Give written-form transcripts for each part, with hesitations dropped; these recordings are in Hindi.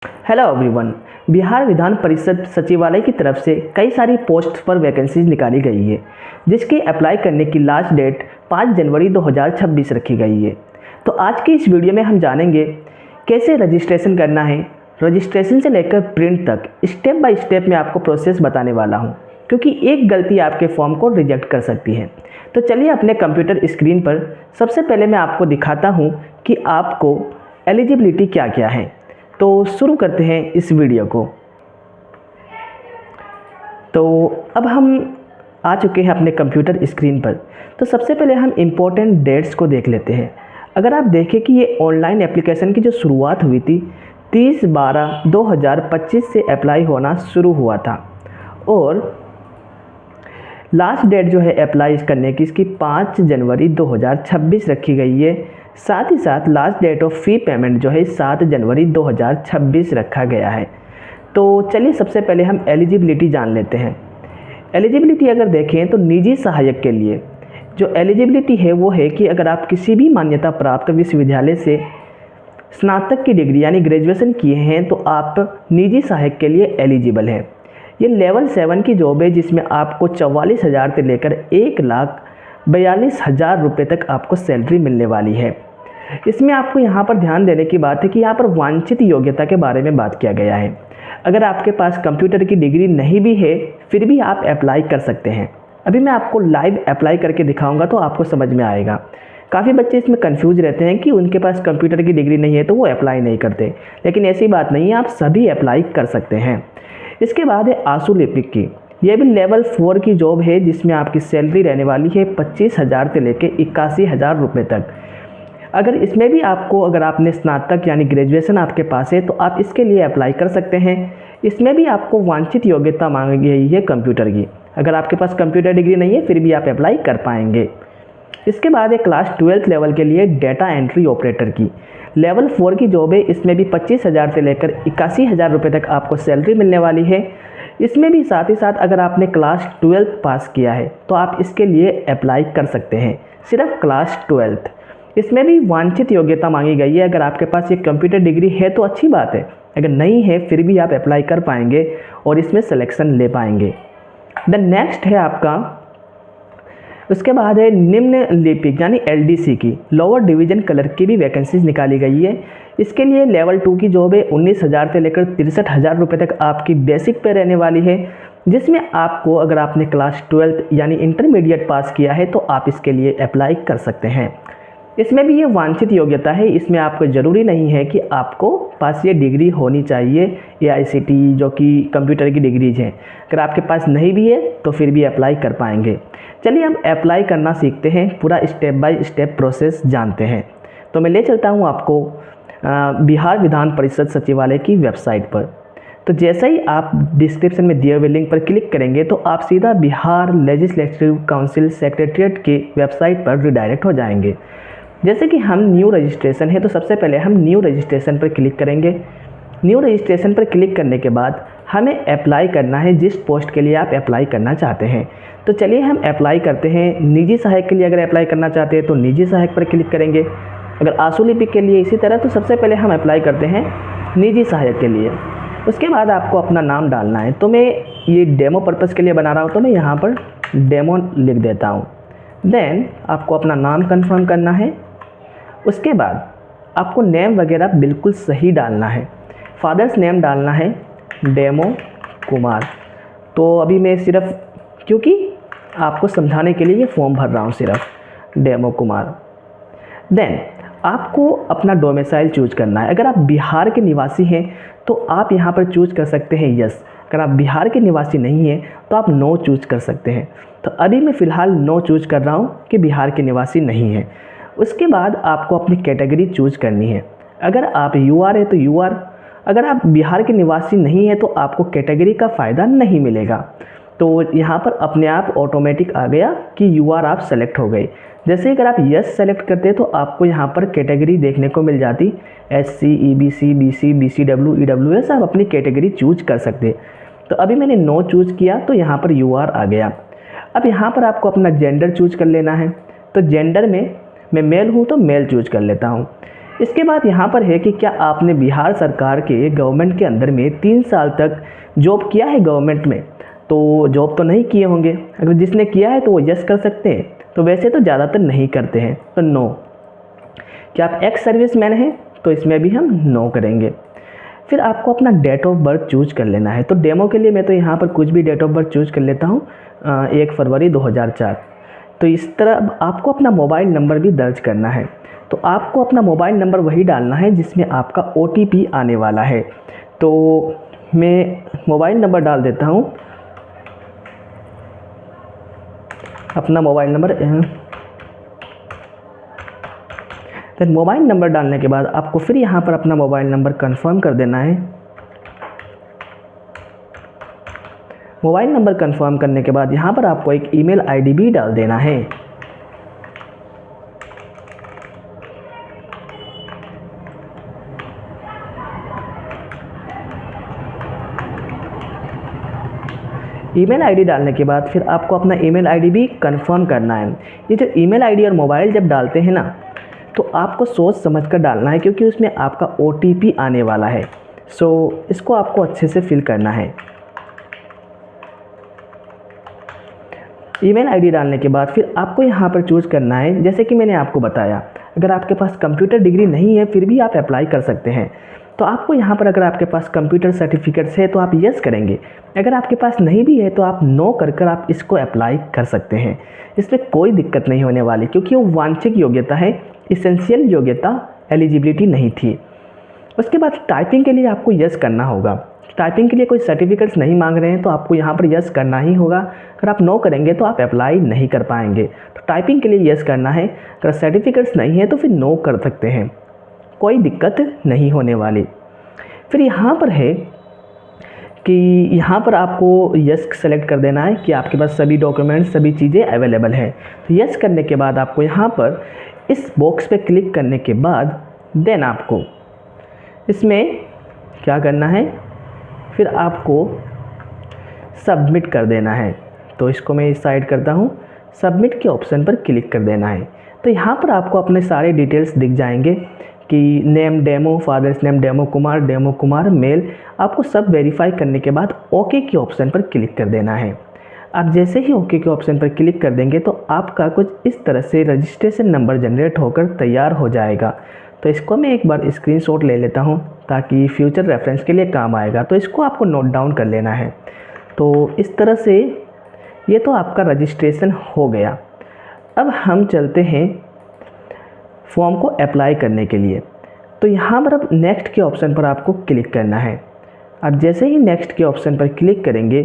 Hello everyone. बिहार विधान परिषद सचिवालय की तरफ से कई सारी पोस्ट पर वैकेंसीज निकाली गई है, जिसके अप्लाई करने की लास्ट डेट 5 जनवरी 2026 रखी गई है। तो आज की इस वीडियो में हम जानेंगे कैसे रजिस्ट्रेशन करना है। रजिस्ट्रेशन से लेकर प्रिंट तक स्टेप बाय स्टेप मैं आपको प्रोसेस बताने वाला हूँ, क्योंकि एक गलती आपके फॉर्म को रिजेक्ट कर सकती है। तो चलिए अपने कंप्यूटर स्क्रीन पर सबसे पहले मैं आपको दिखाता हूँ कि आपको एलिजिबिलिटी क्या क्या है। तो शुरू करते हैं इस वीडियो को। तो अब हम आ चुके हैं अपने कंप्यूटर स्क्रीन पर। तो सबसे पहले हम इम्पोर्टेंट डेट्स को देख लेते हैं। अगर आप देखें कि ये ऑनलाइन एप्लीकेशन की जो शुरुआत हुई थी 30/12/2025 से अप्लाई होना शुरू हुआ था, और लास्ट डेट जो है अप्लाई करने की इसकी 5 जनवरी 2026 रखी गई है। साथ ही साथ last date of fee payment जो है 7 जनवरी 2026 रखा गया है। तो चलिए सबसे पहले हम एलिजिबिलिटी जान लेते हैं। एलिजिबिलिटी अगर देखें तो निजी सहायक के लिए जो एलिजिबिलिटी है वो है कि अगर आप किसी भी मान्यता प्राप्त विश्वविद्यालय से स्नातक की डिग्री यानी ग्रेजुएशन किए हैं तो आप निजी सहायक के लिए एलिजिबल हैं। ये लेवल 7 की जॉब है, जिसमें आपको 44,000 से लेकर 1,42,000 रुपये तक आपको सैलरी मिलने वाली है। इसमें आपको यहाँ पर ध्यान देने की बात है कि यहाँ पर वांछित योग्यता के बारे में बात किया गया है। अगर आपके पास कंप्यूटर की डिग्री नहीं भी है फिर भी आप अप्लाई कर सकते हैं। अभी मैं आपको लाइव अप्लाई करके दिखाऊंगा तो आपको समझ में आएगा। काफ़ी बच्चे इसमें कंफ्यूज रहते हैं कि उनके पास कंप्यूटर की डिग्री नहीं है तो वो अप्लाई नहीं करते, लेकिन ऐसी बात नहीं है, आप सभी अप्लाई कर सकते हैं। इसके बाद है आंसू लिपिक की। यह भी लेवल 4 की जॉब है, जिसमें आपकी सैलरी रहने वाली है 25,000 से लेकर 81,000 रुपये तक। अगर इसमें भी अगर आपने स्नातक यानी ग्रेजुएशन आपके पास है तो आप इसके लिए अप्लाई कर सकते हैं। इसमें भी आपको वांछित योग्यता मांगी गई है कंप्यूटर की। अगर आपके पास कंप्यूटर डिग्री नहीं है फिर भी आप अप्लाई कर पाएंगे। इसके बाद है क्लास 12th लेवल के लिए डेटा एंट्री ऑपरेटर की। लेवल 4 की जॉब है, इसमें भी 25,000 से लेकर 81,000 रुपये तक आपको सैलरी मिलने वाली है। इसमें भी साथ ही साथ अगर आपने क्लास 12th पास किया है तो आप इसके लिए अप्लाई कर सकते हैं, सिर्फ क्लास 12th। इसमें भी वांछित योग्यता मांगी गई है। अगर आपके पास ये कंप्यूटर डिग्री है तो अच्छी बात है, अगर नहीं है फिर भी आप अप्लाई कर पाएंगे और इसमें सिलेक्शन ले पाएंगे। द नेक्स्ट है आपका, उसके बाद है निम्न लिपिक यानी एलडीसी की। लोअर डिवीज़न क्लर्क की भी वैकेंसीज निकाली गई है। इसके लिए लेवल 2 की जॉब है, 19,000 से लेकर 63,000 रुपये तक आपकी बेसिक पे रहने वाली है, जिसमें आपको अगर आपने क्लास 12th यानी इंटरमीडिएट पास किया है तो आप इसके लिए अप्लाई कर सकते हैं। इसमें भी ये वांछित योग्यता है, इसमें आपको ज़रूरी नहीं है कि आपको पास ये डिग्री होनी चाहिए AICTE जो कि कंप्यूटर की डिग्रीज हैं। अगर आपके पास नहीं भी है तो फिर भी अप्लाई कर पाएंगे। चलिए हम अप्लाई करना सीखते हैं, पूरा स्टेप बाय स्टेप प्रोसेस जानते हैं। तो मैं ले चलता हूँ आपको बिहार विधान परिषद सचिवालय की वेबसाइट पर। तो जैसे ही आप डिस्क्रिप्शन में दिए हुए लिंक पर क्लिक करेंगे तो आप सीधा बिहार लेजिस्लेटिव काउंसिल सेक्रेटरीट की वेबसाइट पर रिडायरेक्ट हो जाएंगे। जैसे कि हम न्यू रजिस्ट्रेशन है तो सबसे पहले हम न्यू रजिस्ट्रेशन पर क्लिक करेंगे। न्यू रजिस्ट्रेशन पर क्लिक करने के बाद हमें अप्लाई करना है जिस पोस्ट के लिए आप अप्लाई करना चाहते हैं। तो चलिए हम अप्लाई करते हैं निजी सहायक के लिए। अगर अप्लाई करना चाहते हैं तो निजी सहायक पर क्लिक करेंगे। अगर आंसू लिपिक के लिए इसी तरह, तो सबसे पहले हम अप्लाई करते हैं निजी सहायक के लिए। उसके बाद आपको अपना नाम डालना है। तो मैं ये डेमो पर्पज़ के लिए बना रहा हूँ तो मैं यहाँ पर डेमो लिख देता हूँ। देन आपको अपना नाम कंफर्म करना है। उसके बाद आपको नेम वगैरह बिल्कुल सही डालना है। फादर्स नेम डालना है डेमो कुमार। तो अभी मैं सिर्फ क्योंकि आपको समझाने के लिए ये फॉर्म भर रहा हूँ, सिर्फ डेमो कुमार। देन आपको अपना डोमिसाइल चूज करना है। अगर आप बिहार के निवासी हैं तो आप यहाँ पर चूज कर सकते हैं यस। अगर आप बिहार के निवासी नहीं हैं तो आप नो चूज कर सकते हैं। तो अभी मैं फ़िलहाल नो चूज कर रहा हूँ कि बिहार के निवासी नहीं है। उसके बाद आपको अपनी कैटेगरी चूज करनी है। अगर आप UR है तो UR, अगर आप बिहार के निवासी नहीं है तो आपको कैटेगरी का फ़ायदा नहीं मिलेगा। तो यहाँ पर अपने आप ऑटोमेटिक आ गया कि UR आप सेलेक्ट हो गए। जैसे अगर आप यस सेलेक्ट करते तो आपको यहाँ पर कैटेगरी देखने को मिल जाती SC EBC BC BCW EWS, आप अपनी कैटेगरी चूज कर सकते। तो अभी मैंने नो चूज किया तो यहाँ पर UR आ गया। अब यहाँ पर आपको अपना जेंडर चूज कर लेना है। तो जेंडर में मैं मेल हूँ तो मेल चूज कर लेता हूँ। इसके बाद यहाँ पर है कि क्या आपने बिहार सरकार के गवर्नमेंट के अंदर में 3 साल तक जॉब किया है गवर्नमेंट में। तो जॉब तो नहीं किए होंगे, अगर जिसने किया है तो वो यस कर सकते हैं, तो वैसे तो ज़्यादातर नहीं करते हैं, तो नो। क्या आप एक्स सर्विस मैन हैं, तो इसमें भी हम नो करेंगे। फिर आपको अपना डेट ऑफ बर्थ चूज कर लेना है। तो डेमो के लिए मैं तो यहाँ पर कुछ भी डेट ऑफ बर्थ चूज कर लेता हूँ, 1 फरवरी 2004। तो इस तरह आपको अपना मोबाइल नंबर भी दर्ज करना है। तो आपको अपना मोबाइल नंबर वही डालना है जिसमें आपका OTP आने वाला है। तो मैं मोबाइल नंबर डाल देता हूँ, अपना मोबाइल नंबर। फिर मोबाइल नंबर डालने के बाद आपको फिर यहाँ पर अपना मोबाइल नंबर कंफर्म कर देना है। मोबाइल नंबर कंफर्म करने के बाद यहाँ पर आपको एक ईमेल आईडी भी डाल देना है। ईमेल आईडी डालने के बाद फिर आपको अपना ईमेल आईडी भी कंफर्म करना है। ये जो ईमेल आईडी और मोबाइल जब डालते हैं ना, तो आपको सोच समझ कर डालना है, क्योंकि उसमें आपका OTP आने वाला है। सो इसको आपको अच्छे से फिल करना है। ईमेल आईडी डालने के बाद फिर आपको यहाँ पर चूज़ करना है, जैसे कि मैंने आपको बताया, अगर आपके पास कंप्यूटर डिग्री नहीं है फिर भी आप अप्लाई कर सकते हैं। तो आपको यहाँ पर अगर आपके पास कंप्यूटर सर्टिफिकेट्स है तो आप यस करेंगे, अगर आपके पास नहीं भी है तो आप नो कर आप इसको अप्लाई कर सकते हैं। इसमें कोई दिक्कत नहीं होने वाली, क्योंकि वो वांछित योग्यता है, इसेंशियल योग्यता, एलिजिबिलिटी नहीं थी। उसके बाद टाइपिंग के लिए आपको यस करना होगा। टाइपिंग के लिए कोई सर्टिफिकेट्स नहीं मांग रहे हैं तो आपको यहाँ पर यस करना ही होगा। अगर आप नो करेंगे तो आप अप्लाई नहीं कर पाएंगे। तो टाइपिंग के लिए यस करना है, अगर सर्टिफिकेट्स नहीं है तो फिर नो कर सकते हैं, कोई दिक्कत नहीं होने वाली। फिर यहाँ पर है कि यहाँ पर आपको यस सेलेक्ट कर देना है कि आपके पास सभी डॉक्यूमेंट्स, सभी चीज़ें अवेलेबल हैं। तो यस करने के बाद आपको यहाँ पर इस बॉक्स पे क्लिक करने के बाद देन आपको इसमें क्या करना है, फिर आपको सबमिट कर देना है। तो इसको मैं इस साइड करता हूँ, सबमिट के ऑप्शन पर क्लिक कर देना है। तो यहाँ पर आपको अपने सारे डिटेल्स दिख जाएंगे कि name demo, father's name demo Kumar male. आपको सब वेरीफाई करने के बाद ओके के ऑप्शन पर क्लिक कर देना है। आप जैसे ही ओके के ऑप्शन पर क्लिक कर देंगे तो आपका कुछ इस तरह से रजिस्ट्रेशन नंबर जनरेट होकर तैयार हो जाएगा। तो इसको मैं एक बार स्क्रीनशॉट ले लेता हूँ ताकि फ्यूचर रेफरेंस के लिए काम आएगा। तो इसको आपको नोट डाउन कर लेना है। तो इस तरह से ये तो आपका रजिस्ट्रेशन हो गया। अब हम चलते हैं फॉर्म को अप्लाई करने के लिए। तो यहाँ पर अब नेक्स्ट के ऑप्शन पर आपको क्लिक करना है। आप जैसे ही नेक्स्ट के ऑप्शन पर क्लिक करेंगे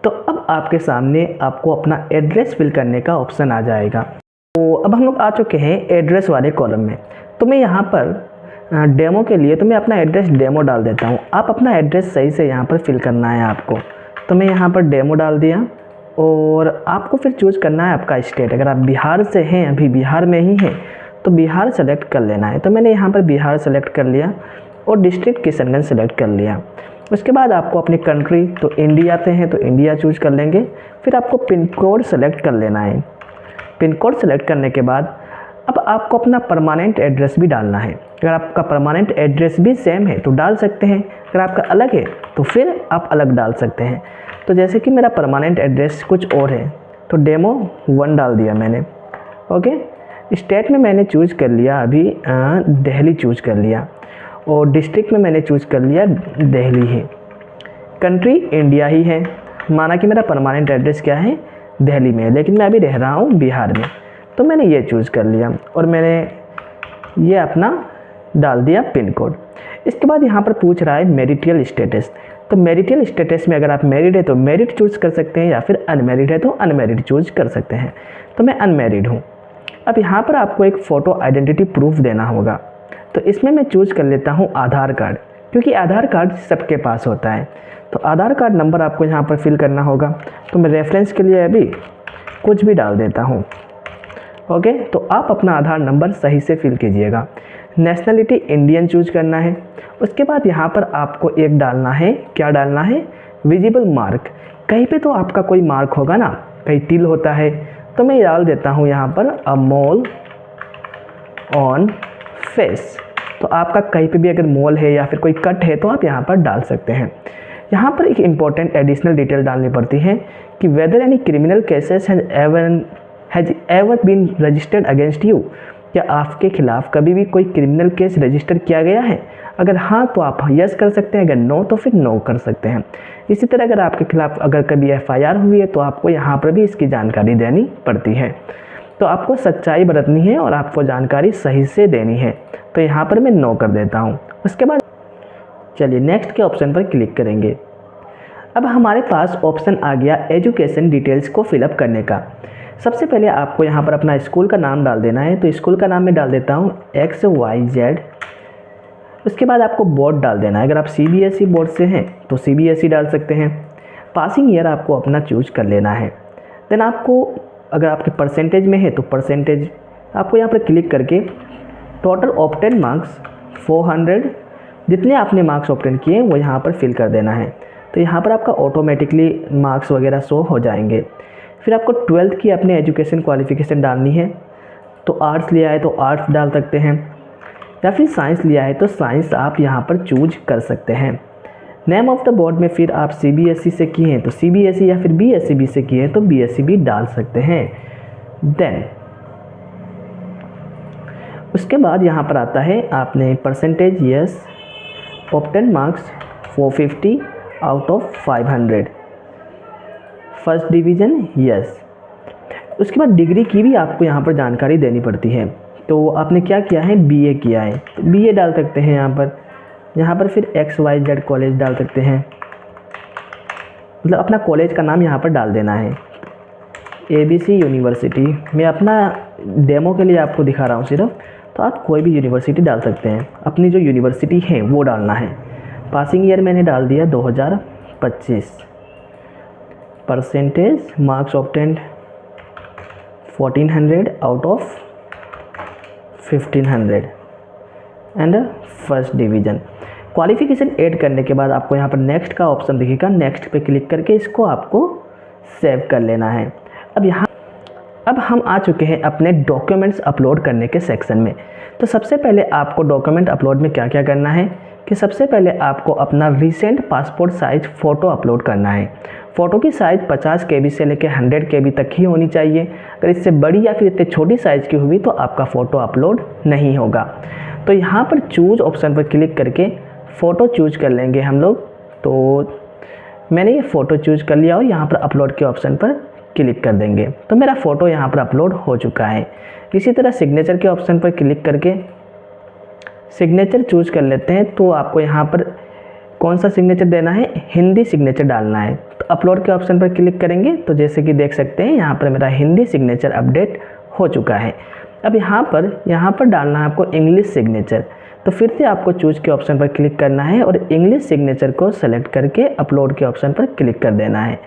तो अब आपके सामने आपको अपना एड्रेस फिल करने का ऑप्शन आ जाएगा। तो अब हम लोग आ चुके हैं एड्रेस वाले कॉलम में। तो मैं यहाँ पर डेमो के लिए तो मैं अपना एड्रेस डेमो डाल देता हूँ। आप अपना एड्रेस सही से यहाँ पर फिल करना है आपको। तो मैं यहाँ पर डेमो डाल दिया और आपको फिर चूज़ करना है आपका स्टेट। अगर आप बिहार से हैं, अभी बिहार में ही हैं, तो बिहार सेलेक्ट कर लेना है। तो मैंने यहाँ पर बिहार सेलेक्ट कर लिया और डिस्ट्रिक्ट किशनगंज सेलेक्ट कर लिया। उसके बाद आपको अपनी कंट्री, तो इंडिया से हैं तो इंडिया चूज कर लेंगे। फिर आपको पिन कोड सेलेक्ट कर लेना है। पिन कोड सेलेक्ट करने के बाद अब आपको अपना परमानेंट एड्रेस भी डालना है। अगर आपका परमानेंट एड्रेस भी सेम है तो डाल सकते हैं, अगर आपका अलग है तो फिर आप अलग डाल सकते हैं। तो जैसे कि मेरा परमानेंट एड्रेस कुछ और है तो डेमो 1 डाल दिया मैंने। ओके, स्टेट में मैंने चूज़ कर लिया अभी दिल्ली चूज़ कर लिया और डिस्ट्रिक्ट में मैंने चूज़ कर लिया दिल्ली है। कंट्री इंडिया ही है, माना कि मेरा परमानेंट एड्रेस क्या है, दिल्ली में है, लेकिन मैं अभी रह रहा हूँ बिहार में। तो मैंने ये चूज़ कर लिया और मैंने ये अपना डाल दिया पिन कोड। इसके बाद यहाँ पर पूछ रहा है मैरिटल स्टेटस। तो मैरिटल स्टेटस में अगर आप मैरिड है तो मैरिड चूज़ कर सकते हैं या फिर अनमैरिड है तो अनमैरिड चूज़ कर सकते हैं। तो मैं अनमैरिड हूँ। अब यहाँ पर आपको एक फ़ोटो आइडेंटिटी प्रूफ देना होगा। तो इसमें मैं चूज़ कर लेता हूँ आधार कार्ड, क्योंकि आधार कार्ड सबके पास होता है। तो आधार कार्ड नंबर आपको यहाँ पर फिल करना होगा। तो मैं रेफरेंस के लिए अभी कुछ भी डाल देता हूँ। ओके, तो आप अपना आधार नंबर सही से फिल कीजिएगा। नेशनलिटी इंडियन चूज करना है। उसके बाद यहाँ पर आपको एक डालना है, क्या डालना है, विजिबल मार्क। कहीं पे तो आपका कोई मार्क होगा ना, कहीं तिल होता है, तो मैं डाल देता हूँ यहाँ पर अ मोल ऑन फेस। तो आपका कहीं पे भी अगर मोल है या फिर कोई कट है तो आप यहाँ पर डाल सकते हैं। यहाँ पर एक इम्पॉर्टेंट एडिशनल डिटेल डालनी पड़ती है कि whether any criminal cases has ever been registered against you, क्या आपके खिलाफ कभी भी कोई क्रिमिनल केस रजिस्टर किया गया है? अगर हाँ तो आप यस कर सकते हैं, अगर नो तो फिर नो कर सकते हैं। इसी तरह अगर आपके खिलाफ अगर कभी FIR हुई है तो आपको यहाँ पर भी इसकी जानकारी देनी पड़ती है। तो आपको सच्चाई बरतनी है और आपको जानकारी सही से देनी है। तो यहाँ पर मैं नो कर देता हूँ। उसके बाद चलिए नेक्स्ट के ऑप्शन पर क्लिक करेंगे। अब हमारे पास ऑप्शन आ गया एजुकेशन डिटेल्स को फिलअप करने का। सबसे पहले आपको यहाँ पर अपना स्कूल का नाम डाल देना है। तो स्कूल का नाम मैं डाल देता हूँ XYZ। उसके बाद आपको बोर्ड डाल देना है। अगर आप CBSE बोर्ड से हैं तो CBSE डाल सकते हैं। पासिंग ईयर आपको अपना चूज कर लेना है। देन आपको अगर आपके परसेंटेज में है तो परसेंटेज आपको यहाँ पर क्लिक करके टोटल ऑब्टेन मार्क्स 400, जितने आपने मार्क्स ऑब्टेन किए वो यहाँ पर फिल कर देना है। तो यहाँ पर आपका ऑटोमेटिकली मार्क्स वगैरह शो हो जाएंगे। फिर आपको 12th की अपने एजुकेशन क्वालिफ़िकेशन डालनी है। तो आर्ट्स लिया है तो आर्ट्स डाल सकते हैं, या फिर साइंस लिया है तो साइंस आप यहाँ पर चूज कर सकते हैं। नेम ऑफ द बोर्ड में फिर आप CBSE से किए हैं तो CBSE या फिर BSCB से किए हैं तो BSC भी डाल सकते हैं। देन उसके बाद यहाँ पर आता है आपने percentage yes, obtain marks 450 out of 500, first division yes. उसके बाद डिग्री की भी आपको यहाँ पर जानकारी देनी पड़ती है। तो आपने क्या किया है, BA किया है तो BA डाल सकते हैं यहाँ पर फिर XYZ कॉलेज डाल सकते हैं, मतलब अपना कॉलेज का नाम यहाँ पर डाल देना है। ABC यूनिवर्सिटी, मैं अपना डेमो के लिए आपको दिखा रहा हूँ सिर्फ, तो आप कोई भी यूनिवर्सिटी डाल सकते हैं, अपनी जो यूनिवर्सिटी है वो डालना है। पासिंग ईयर मैंने डाल दिया 2025, percentage marks obtained 1400 out of 1500 and first division. Qualification add करने के बाद आपको यहाँ पर नेक्स्ट का ऑप्शन दिखेगा, नेक्स्ट पे क्लिक करके इसको आपको सेव कर लेना है। अब हम आ चुके हैं अपने डॉक्यूमेंट्स अपलोड करने के सेक्शन में। तो सबसे पहले आपको डॉक्यूमेंट अपलोड में क्या क्या करना है कि सबसे पहले आपको अपना recent passport size photo upload करना है। फ़ोटो की साइज़ 50 KB से लेकर 100 KB तक ही होनी चाहिए। अगर इससे बड़ी या फिर इतने छोटी साइज़ की हुई तो आपका फ़ोटो अपलोड नहीं होगा। तो यहाँ पर चूज़ ऑप्शन पर क्लिक करके फ़ोटो चूज कर लेंगे हम लोग। तो मैंने ये फ़ोटो चूज कर लिया और यहाँ पर अपलोड के ऑप्शन पर क्लिक कर देंगे तो मेरा फ़ोटो यहाँ पर अपलोड हो चुका है। इसी तरह सिग्नेचर के ऑप्शन पर क्लिक करके सिग्नेचर चूज कर लेते हैं। तो आपको यहाँ पर कौन सा सिग्नेचर देना है, हिंदी सिग्नेचर डालना है। तो अपलोड के ऑप्शन पर क्लिक करेंगे तो जैसे कि देख सकते हैं यहाँ पर मेरा हिंदी सिग्नेचर अपडेट हो चुका है। अब यहाँ पर डालना है आपको इंग्लिश सिग्नेचर। तो फिर से आपको चूज के ऑप्शन पर क्लिक करना है और इंग्लिश सिग्नेचर को सेलेक्ट करके अपलोड के ऑप्शन पर क्लिक कर देना है।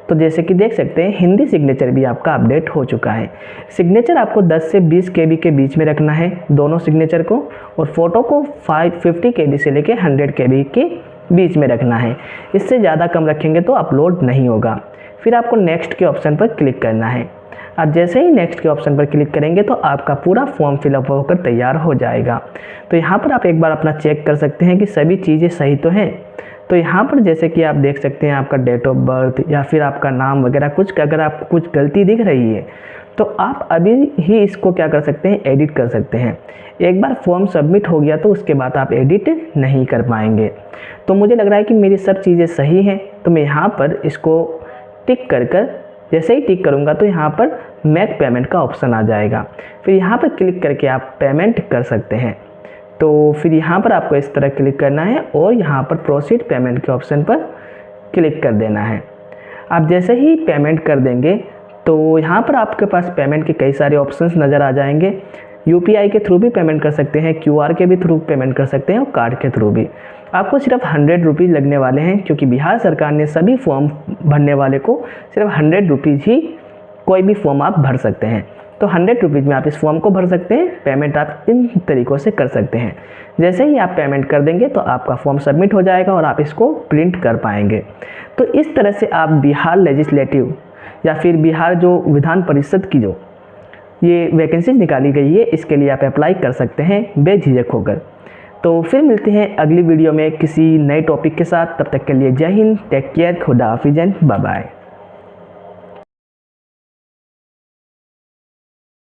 तो जैसे कि देख सकते हैं हिंदी सिग्नेचर भी आपका अपडेट हो चुका है। सिग्नेचर आपको 10 से 20 KB के बीच में रखना है दोनों सिग्नेचर को, और फ़ोटो को 50 KB से लेकर 100 KB के बीच में रखना है। इससे ज़्यादा कम रखेंगे तो अपलोड नहीं होगा। फिर आपको नेक्स्ट के ऑप्शन पर क्लिक करना है। आप जैसे ही नेक्स्ट के ऑप्शन पर क्लिक करेंगे तो आपका पूरा फॉर्म फिलअप होकर तैयार हो जाएगा। तो यहाँ पर आप एक बार अपना चेक कर सकते हैं कि सभी चीज़ें सही तो हैं। तो यहाँ पर जैसे कि आप देख सकते हैं आपका डेट ऑफ बर्थ या फिर आपका नाम वगैरह कुछ, अगर आपको कुछ गलती दिख रही है तो आप अभी ही इसको क्या कर सकते हैं, एडिट कर सकते हैं। एक बार फॉर्म सबमिट हो गया तो उसके बाद आप एडिट नहीं कर पाएंगे। तो मुझे लग रहा है कि मेरी सब चीज़ें सही हैं, तो मैं यहाँ पर इसको टिक कर जैसे ही टिक करूँगा तो यहाँ पर मेक पेमेंट का ऑप्शन आ जाएगा। फिर यहाँ पर क्लिक करके आप पेमेंट कर सकते हैं। तो फिर यहाँ पर आपको इस तरह क्लिक करना है और यहाँ पर प्रोसीड पेमेंट के ऑप्शन पर क्लिक कर देना है। आप जैसे ही पेमेंट कर देंगे तो यहाँ पर आपके पास पेमेंट के कई सारे ऑप्शंस नज़र आ जाएंगे। UPI के थ्रू भी पेमेंट कर सकते हैं, QR के भी थ्रू पेमेंट कर सकते हैं और कार्ड के थ्रू भी। आपको सिर्फ 100 रुपीज़ लगने वाले हैं, क्योंकि बिहार सरकार ने सभी फॉर्म भरने वाले को सिर्फ 100 रुपीज़ ही कोई भी फॉर्म आप भर सकते हैं। तो 100 रुपीज़ में आप इस फॉर्म को भर सकते हैं। पेमेंट आप इन तरीक़ों से कर सकते हैं। जैसे ही आप पेमेंट कर देंगे तो आपका फॉर्म सबमिट हो जाएगा और आप इसको प्रिंट कर पाएंगे। तो इस तरह से आप बिहार लेजिस्लेटिव या फिर बिहार जो विधान परिषद की जो ये वैकेंसीज निकाली गई है, इसके लिए आप अप्लाई कर सकते हैं बेझिझक होकर। तो फिर मिलते हैं अगली वीडियो में किसी नए टॉपिक के साथ। तब तक के लिए जय हिंद, टेक केयर, खुदा हाफिज़ एंड बाय बाय।